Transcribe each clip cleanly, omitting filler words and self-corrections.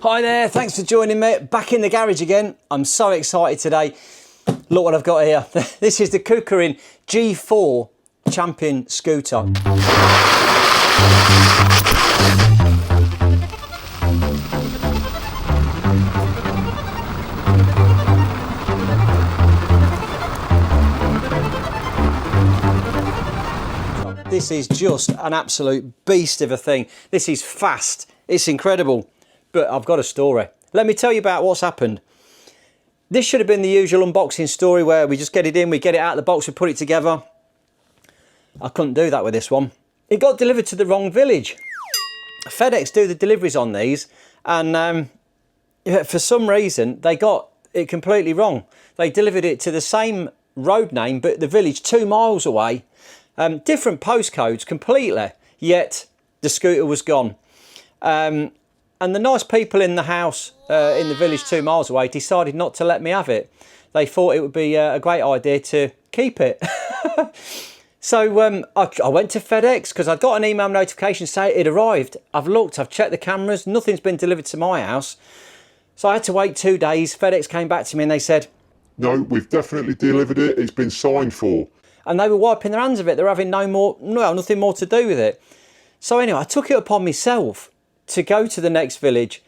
Hi there, thanks for joining me. Back in the garage again. I'm so excited today. Look what I've got here. This is the KuKirin G4 Champion scooter. This is just an absolute beast of a thing. This is fast, it's incredible. But I've got a story. Let me tell you about what's happened. This should have been the usual unboxing story where we just get it in, we get it out of the box, we put it together. I couldn't do that with this one. It got delivered to the wrong village. FedEx do the deliveries on these, and for some reason they got it completely wrong. They delivered it to the same road name, but the village 2 miles away. Different postcodes completely, yet the scooter was gone. And the nice people in the house in the village 2 miles away decided not to let me have it. They thought it would be a great idea to keep it. So I went to FedEx because I got an email notification saying it arrived. I've looked, I've checked the cameras, nothing's been delivered to my house. So I had to wait 2 days. FedEx came back to me and they said, "No, we've definitely delivered it. It's been signed for." And they were wiping their hands of it. They're having nothing more to do with it. So anyway, I took it upon myself to go to the next village,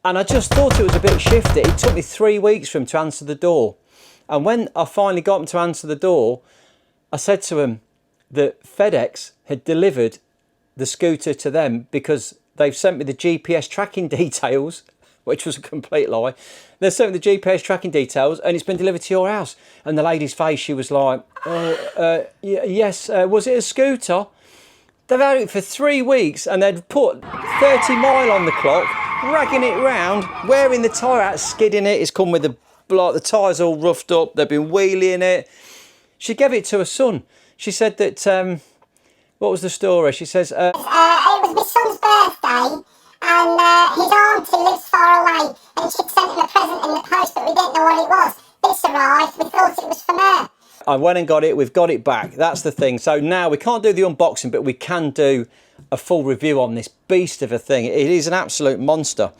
and I just thought it was a bit shifty. It took me 3 weeks for him to answer the door, and when I finally got him to answer the door, I said to him that FedEx had delivered the scooter to them because they've sent me the GPS tracking details, which was a complete lie. They sent me the GPS tracking details and it's been delivered to your house. And the lady's face, she was like, yes, was it a scooter? They've had it for 3 weeks and they'd put 30 mile on the clock, ragging it round, wearing the tyre out, skidding it. It's come with the tyres all roughed up. They've been wheeling it. She gave it to her son. She said that, what was the story? She says, it was my son's birthday and his auntie lives far away and she'd sent him a present in the post but we didn't know what it was. This arrived, we thought it was from her. I went and got it, we've got it back, that's the thing. So now we can't do the unboxing, but we can do a full review on this beast of a thing. It is an absolute monster.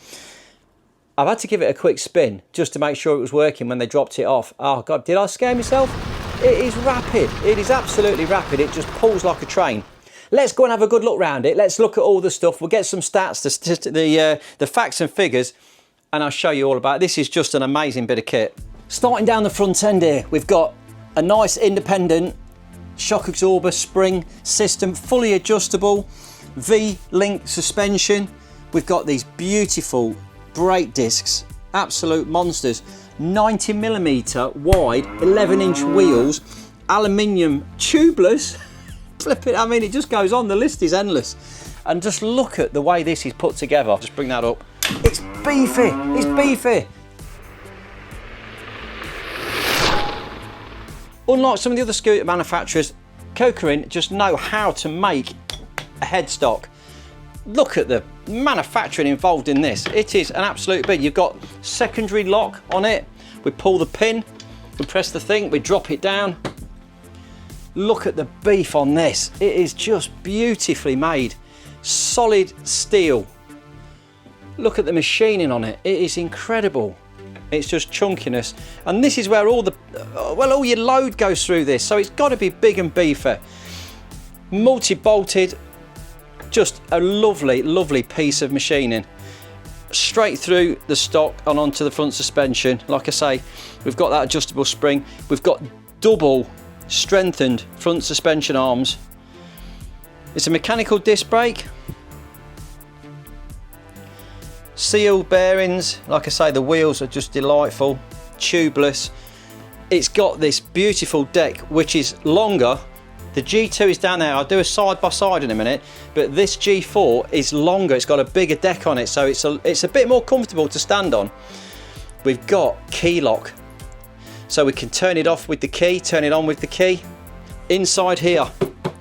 I've had to give it a quick spin just to make sure it was working when they dropped it off. Oh God, did I scare myself? It is rapid, it is absolutely rapid. It just pulls like a train. Let's go and have a good look round it. Let's look at all the stuff. We'll get some stats, the facts and figures, and I'll show you all about it. This is just an amazing bit of kit. Starting down the front end here, we've got a nice independent shock absorber spring system, fully adjustable, V-link suspension. We've got these beautiful brake discs, absolute monsters, 90mm wide, 11-inch wheels, aluminium tubeless. Flip it, I mean, it just goes on, the list is endless. And just look at the way this is put together. Just bring that up. It's beefy, it's beefy. Unlike some of the other scooter manufacturers, KuKirin just know how to make a headstock. Look at the manufacturing involved in this. It is an absolute beat. You've got secondary lock on it. We pull the pin, we press the thing, we drop it down. Look at the beef on this. It is just beautifully made. Solid steel. Look at the machining on it. It is incredible. It's just chunkiness. And this is where all your load goes through this. So it's got to be big and beefy. Multi-bolted. Just a lovely, lovely piece of machining. Straight through the stock and onto the front suspension. Like I say, we've got that adjustable spring. We've got double strengthened front suspension arms. It's a mechanical disc brake. Sealed bearings. Like I say, the wheels are just delightful. Tubeless. It's got this beautiful deck which is longer. The G2 is down there. I'll do a side by side in a minute, but this G4 is longer. It's got a bigger deck on it, so it's a bit more comfortable to stand on. We've got key lock, so we can turn it off with the key, turn it on with the key. Inside here,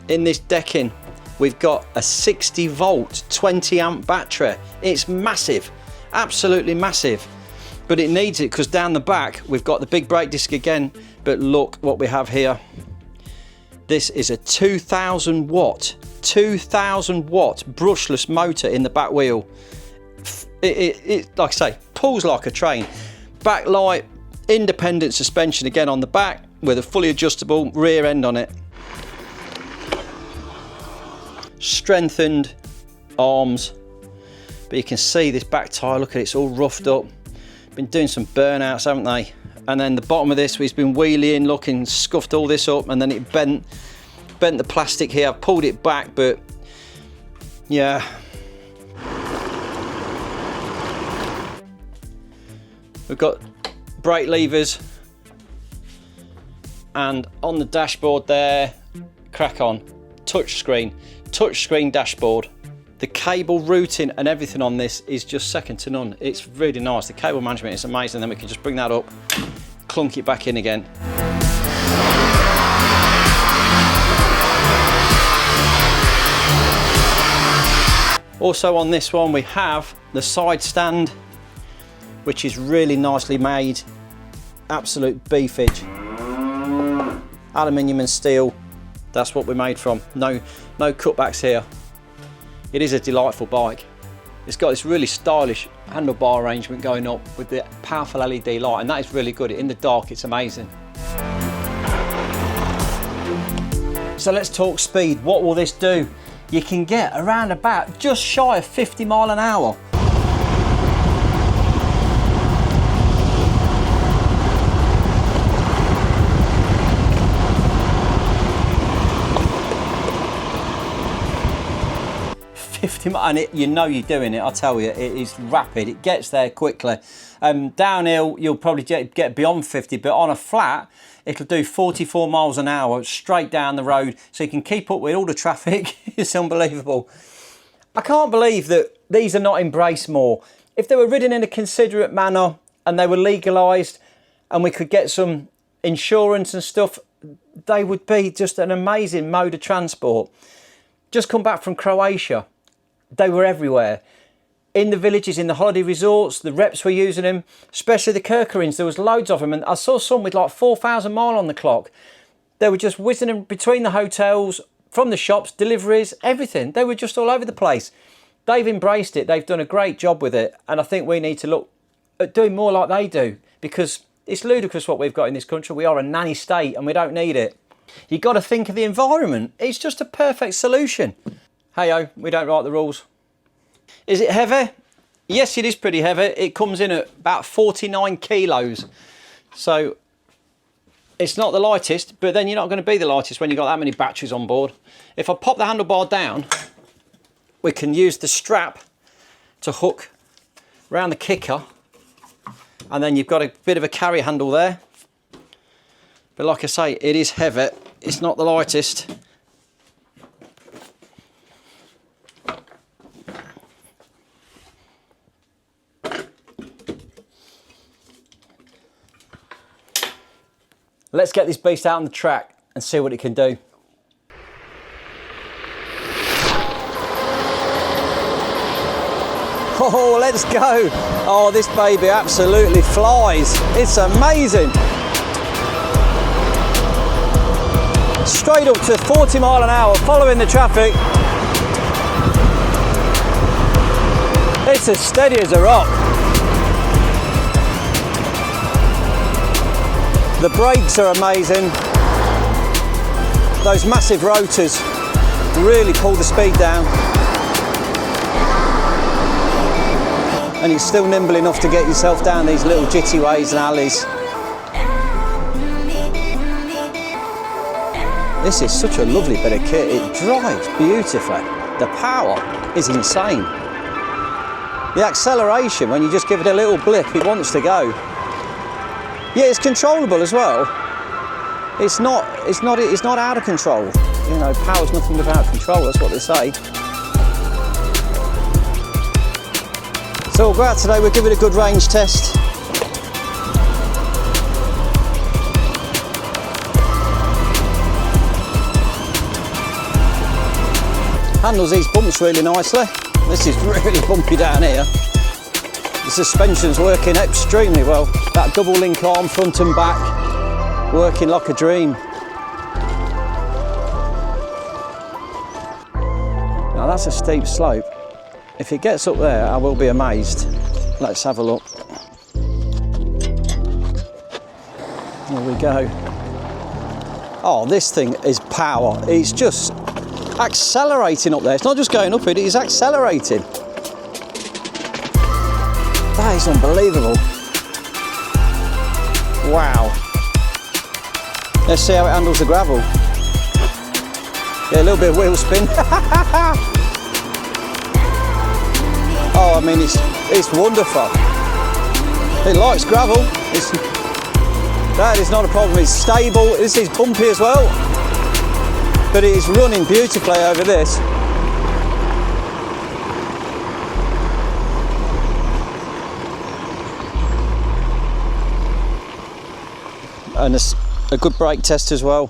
in this decking, we've got a 60 volt, 20 amp battery. It's massive, absolutely massive. But it needs it because down the back, we've got the big brake disc again, but look what we have here. This is a 2000 watt brushless motor in the back wheel. It like I say, pulls like a train. Backlight, independent suspension again on the back with a fully adjustable rear end on it. Strengthened arms, but you can see this back tyre, look at it, it's all roughed up. Been doing some burnouts, haven't they? And then the bottom of this, he's been wheeling, looking, scuffed all this up, and then it bent the plastic here. I've pulled it back, but yeah. We've got brake levers, and on the dashboard there, crack on, touchscreen dashboard. The cable routing and everything on this is just second to none. It's really nice. The cable management is amazing. Then we can just bring that up, clunk it back in again. Also on this one we have the side stand, which is really nicely made. Absolute beefage. Aluminium and steel, that's what we're made from. No cutbacks here. It is a delightful bike. It's got this really stylish handlebar arrangement going up with the powerful LED light, and that is really good. In the dark, it's amazing. So let's talk speed. What will this do? You can get around about just shy of 50 mile an hour. And you know you're doing it, I tell you, it is rapid, it gets there quickly. Downhill you'll probably get beyond 50, but on a flat it'll do 44 miles an hour straight down the road, so you can keep up with all the traffic. It's unbelievable. I can't believe that these are not embraced more. If they were ridden in a considerate manner and they were legalised and we could get some insurance and stuff, they would be just an amazing mode of transport. Just come back from Croatia. They were everywhere. In the villages, in the holiday resorts, the reps were using them, especially the KuKirins. There was loads of them, and I saw some with like 4,000 mile on the clock. They were just whizzing them between the hotels, from the shops, deliveries, everything. They were just all over the place. They've embraced it. They've done a great job with it, and I think we need to look at doing more like they do, because it's ludicrous what we've got in this country. We are a nanny state, and we don't need it. You've got to think of the environment. It's just a perfect solution. Hey-oh, we don't write the rules. Is it heavy? Yes, it is pretty heavy. It comes in at about 49 kilos. So it's not the lightest, but then you're not going to be the lightest when you've got that many batteries on board. If I pop the handlebar down, we can use the strap to hook around the kicker, and then you've got a bit of a carry handle there. But like I say, it is heavy. It's not the lightest. Let's get this beast out on the track and see what it can do. Oh, let's go. Oh, this baby absolutely flies. It's amazing. Straight up to 40 mile an hour, following the traffic. It's as steady as a rock. The brakes are amazing. Those massive rotors really pull the speed down. And it's still nimble enough to get yourself down these little jitty ways and alleys. This is such a lovely bit of kit. It drives beautifully. The power is insane. The acceleration, when you just give it a little blip, it wants to go. Yeah, it's controllable as well. It's not out of control. You know, power's nothing without control, that's what they say. So we'll go out today, we'll give it a good range test. Handles these bumps really nicely. This is really bumpy down here. The suspension's working extremely well. That double link arm front and back, working like a dream. Now that's a steep slope. If it gets up there, I will be amazed. Let's have a look. There we go. Oh, this thing is power. It's just accelerating up there. It's not just going up, it is accelerating. That is unbelievable. Wow. Let's see how it handles the gravel. Yeah, a little bit of wheel spin. Oh, I mean, it's wonderful. It likes gravel. That is not a problem. It's stable. This is bumpy as well, but it is running beautifully over this. And a good brake test as well.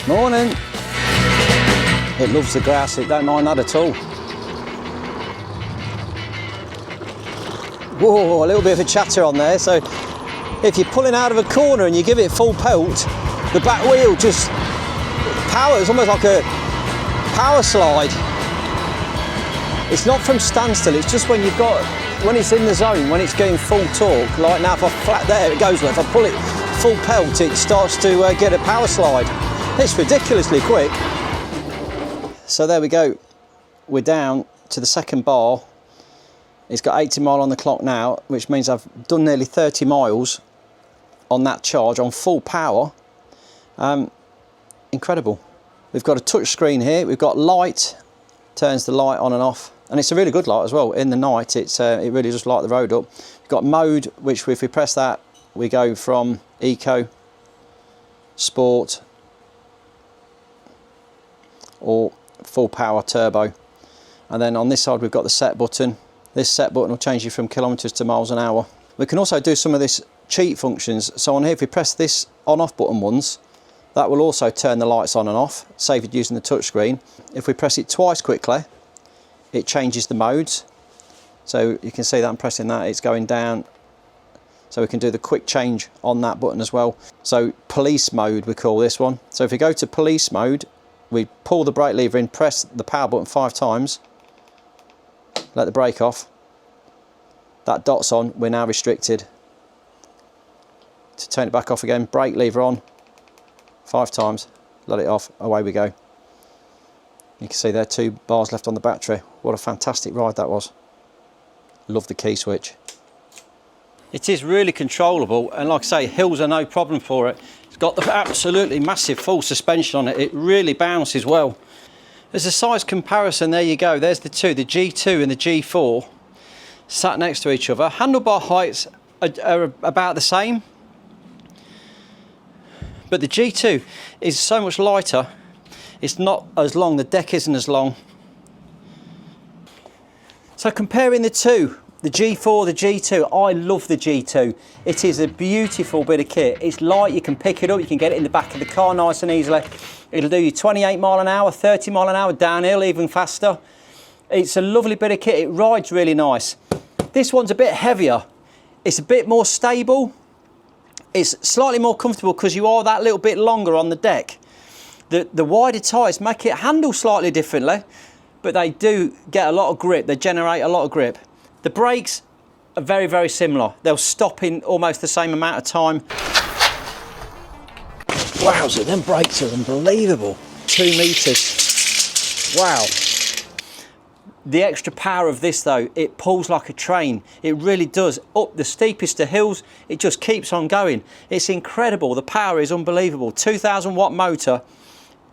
Morning. It loves the grass, it don't mind that at all. Whoa, a little bit of a chatter on there. So if you're pulling out of a corner and you give it full pelt, the back wheel just powers, almost like a power slide. It's not from standstill, it's just when you've got, when it's in the zone, when it's going full torque. Like now, if I flat there, it goes well. If I pull it full pelt, it starts to get a power slide. It's ridiculously quick. So there we go. We're down to the second bar. It's got 80 mile on the clock now, which means I've done nearly 30 miles on that charge on full power. Incredible. We've got a touch screen here. We've got light, turns the light on and off, and it's a really good light as well. In the night, it really does light the road up. We've got mode, which if we press that, we go from eco, sport, or full power turbo. And then on this side we've got the set button. This set button will change you from kilometers to miles an hour. We can also do some of this cheat functions. So on here, if we press this on off button once, that will also turn the lights on and off, save it using the touch screen. If we press it twice quickly, it changes the modes. So you can see that I'm pressing that, it's going down. So we can do the quick change on that button as well. So police mode, we call this one. So if we go to police mode, we pull the brake lever in, press the power button 5 times, let the brake off. That dot's on, we're now restricted. To turn it back off again, brake lever on, 5 times, let it off, away we go. You can see there 2 bars left on the battery. What a fantastic ride that was. Love the key switch. It is really controllable, and like I say, hills are no problem for it. It's got the absolutely massive full suspension on it. It really bounces well. There's a size comparison, there you go. There's the two, the G2 and the G4, sat next to each other. Handlebar heights are about the same, but the G2 is so much lighter. It's not as long, the deck isn't as long. So comparing the two, the G4, the G2, I love the G2. It is a beautiful bit of kit. It's light, you can pick it up, you can get it in the back of the car nice and easily. It'll do you 28 mile an hour, 30 mile an hour, downhill even faster. It's a lovely bit of kit, it rides really nice. This one's a bit heavier. It's a bit more stable. It's slightly more comfortable because you are that little bit longer on the deck. The wider tyres make it handle slightly differently, but they do get a lot of grip. They generate a lot of grip. The brakes are very, very similar. They'll stop in almost the same amount of time. Wowza, them brakes are unbelievable. 2 meters. Wow. The extra power of this though, it pulls like a train. It really does. Up the steepest of hills, it just keeps on going. It's incredible. The power is unbelievable. 2,000 watt motor.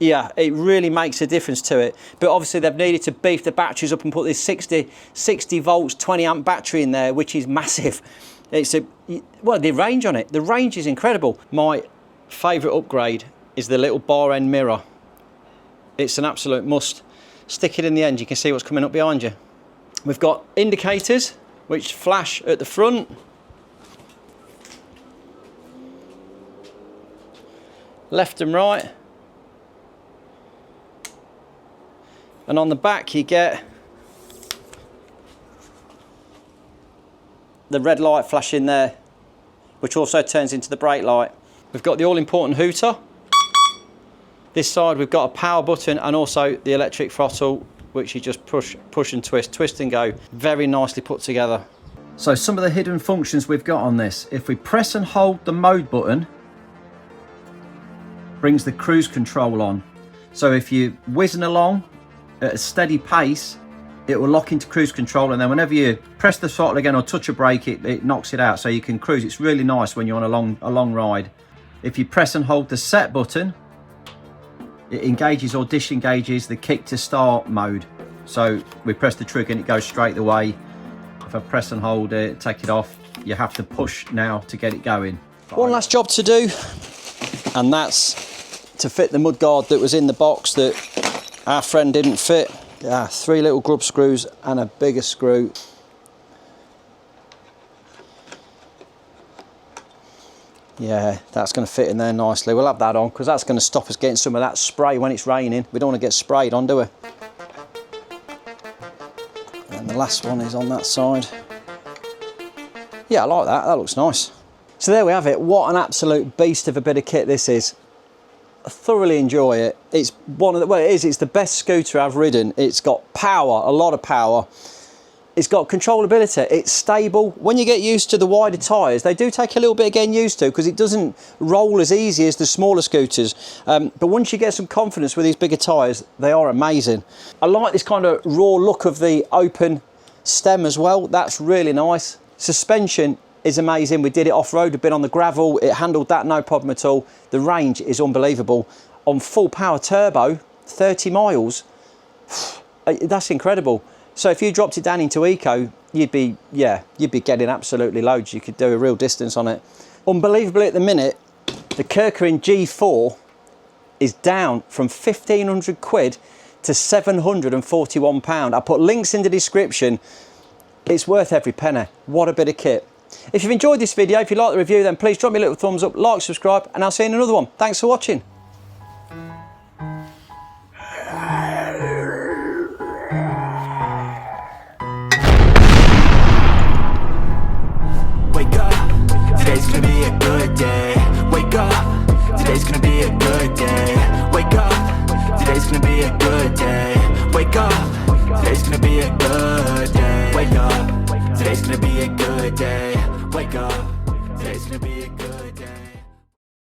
Yeah, it really makes a difference to it. But obviously they've needed to beef the batteries up and put this 60 volts, 20 amp battery in there, which is massive. It's well, the range on it, the range is incredible. My favourite upgrade is the little bar end mirror. It's an absolute must. Stick it in the end, you can see what's coming up behind you. We've got indicators, which flash at the front. Left and right. And on the back you get the red light flashing there, which also turns into the brake light. We've got the all-important hooter. This side we've got a power button and also the electric throttle, which you just push and twist and go. Very nicely put together. So some of the hidden functions we've got on this. If we press and hold the mode button, brings the cruise control on. So if you're whizzing along at a steady pace, it will lock into cruise control, and then whenever you press the throttle again or touch a brake, it knocks it out so you can cruise. It's really nice when you're on a long ride. If you press and hold the set button, it engages or disengages the kick to start mode. So we press the trigger and it goes straight away. If I press and hold it, take it off, you have to push now to get it going. One last job to do, and that's to fit the mudguard that was in the box that our friend didn't fit. 3 little grub screws and a bigger screw. Yeah, that's going to fit in there nicely. We'll have that on because that's going to stop us getting some of that spray when it's raining. We don't want to get sprayed on, do we? And the last one is on that side. Yeah, I like that. That looks nice. So there we have it. What an absolute beast of a bit of kit this is. I thoroughly enjoy it. It's one of the, well, it's the best scooter I've ridden. It's got power, a lot of power. It's got controllability, it's stable. When you get used to the wider tyres, they do take a little bit of getting used to because it doesn't roll as easy as the smaller scooters. But once you get some confidence with these bigger tyres, they are amazing. I like this kind of raw look of the open stem as well. That's really nice. Suspension is amazing. We did it off-road, we've been on the gravel. It handled that no problem at all. The range is unbelievable. On full power turbo, 30 miles, that's incredible. So if you dropped it down into eco, you'd be getting absolutely loads. You could do a real distance on it. Unbelievably at the minute, the KuKirin G4 is down from 1,500 quid to £741. I put links in the description. It's worth every penny. What a bit of kit. If you've enjoyed this video, if you like the review, then please drop me a little thumbs up, like, subscribe, and I'll see you in another one. Thanks for watching. Today's gonna be a good day. Wake up. Today's gonna be a good day. Wake up. Today's gonna be a good day. Wake up. Today's gonna be a good day. Wake up. Today's gonna be a good day. Wake up. Today's gonna be a good day.